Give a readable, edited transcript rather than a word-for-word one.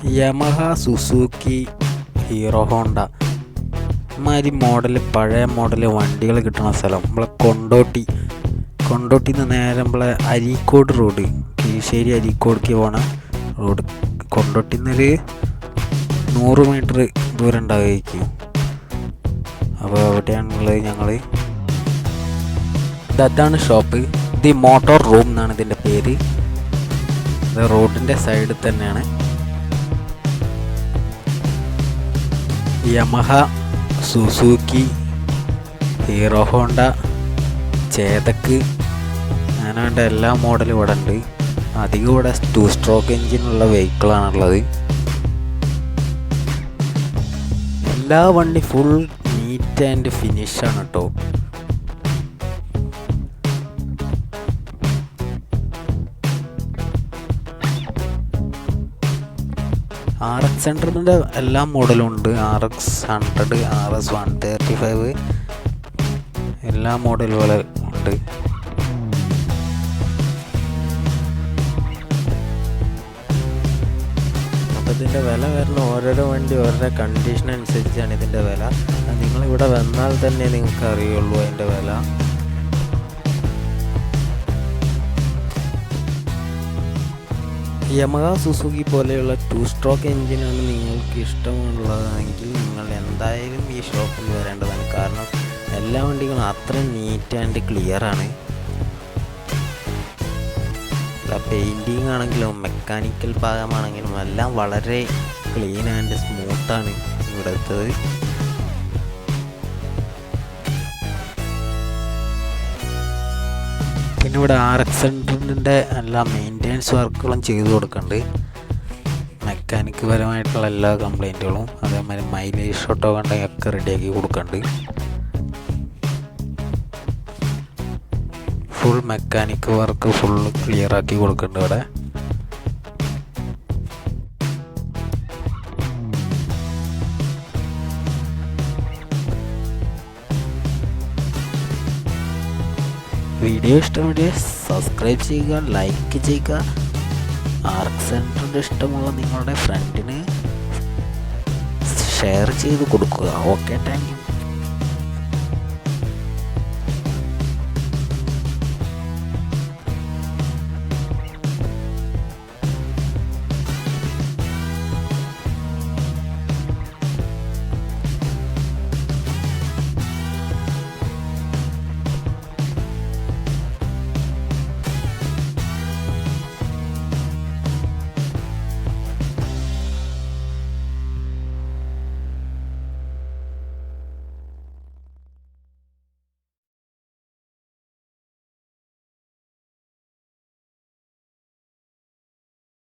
Yamaha, Suzuki, hero Honda ഇമാതിരി model, പഴയ model വണ്ടികൾ കിട്ടുന്ന സ്ഥലം നമ്മളെ കൊണ്ടോട്ടിയിൽ നിന്ന് നേരെ നമ്മളെ അരീക്കോട് റോഡ്, കീഴ്ശ്ശേരി അരീക്കോടേക്ക് പോണ റോഡ്. കൊണ്ടോട്ടിയിൽ നിന്നൊരു 100 മീറ്റർ ദൂരം ഉണ്ടാകുമായിരിക്കും. അപ്പോൾ എവിടെയാണുള്ളത് ഞങ്ങൾ? ഇതാണ് ഷോപ്പ്. ദി മോട്ടോർ റൂം എന്നാണ് ഇതിൻ്റെ പേര്. ഇത് റോഡിൻ്റെ സൈഡിൽ തന്നെയാണ്. Yamaha, Suzuki, hero Honda, Chetak അങ്ങനെ വേണ്ട എല്ലാ മോഡലും ഇവിടെ ഉണ്ട്. അധികം ഇവിടെ 2 സ്ട്രോക്ക് എൻജിനുള്ള വെഹിക്കിളാണുള്ളത്. എല്ലാ വണ്ടി ഫുൾ നീറ്റ് ആൻഡ് ഫിനിഷാണ് കേട്ടോ. RX100ൻ്റെ എല്ലാ മോഡലും ഉണ്ട്. RX100, RS135 എല്ലാ മോഡലുകളും ഉണ്ട്. അപ്പോൾ ഇതിൻ്റെ വില വരുന്ന ഓരോരോ വണ്ടി ഓരോരോ കണ്ടീഷൻ അനുസരിച്ചാണ് ഇതിൻ്റെ വില. നിങ്ങളിവിടെ വന്നാൽ തന്നെ നിങ്ങൾക്ക് അറിയുള്ളൂ അതിൻ്റെ വില. യമഹ, സുസുക്കി പോലെയുള്ള 2 സ്ട്രോക്ക് എൻജിനാണ് നിങ്ങൾക്ക് ഇഷ്ടമുള്ളതെങ്കിൽ നിങ്ങൾ എന്തായാലും ഈ ഷോപ്പിൽ വരേണ്ടതാണ്. കാരണം എല്ലാ വണ്ടികളും അത്ര നീറ്റ് ആൻഡ് ക്ലിയറാണ്. പെയിൻറ്റിങ് ആണെങ്കിലും മെക്കാനിക്കൽ ഭാഗമാണെങ്കിലും എല്ലാം വളരെ ക്ലീൻ ആൻഡ് സ്മൂത്താണ് ഇവിടുത്തത്. പിന്നെ ഇവിടെ RX100ൻ്റെ എല്ലാ മെയിൻ്റെനൻസ് വർക്കുകളും ചെയ്തു കൊടുക്കുന്നുണ്ട്. മെക്കാനിക്ക് പരമായിട്ടുള്ള എല്ലാ കംപ്ലൈൻറ്റുകളും, അതേമാതിരി മൈലേജ് ഷോട്ടോ കണ്ടെങ്കിൽ ഒക്കെ റെഡിയാക്കി കൊടുക്കുന്നുണ്ട്. Full mechanic work full clear ആക്കി കൊടുക്കുന്നുണ്ട് ഇവിടെ. വീഡിയോ ഇഷ്ടപ്പെടുക സബ്സ്ക്രൈബ് ചെയ്യുക, ലൈക്ക് ചെയ്യുക. RX100 ഇഷ്ടമുള്ള നിങ്ങളുടെ ഫ്രണ്ടിന് ഷെയർ ചെയ്ത് കൊടുക്കുക. Okay, thank you.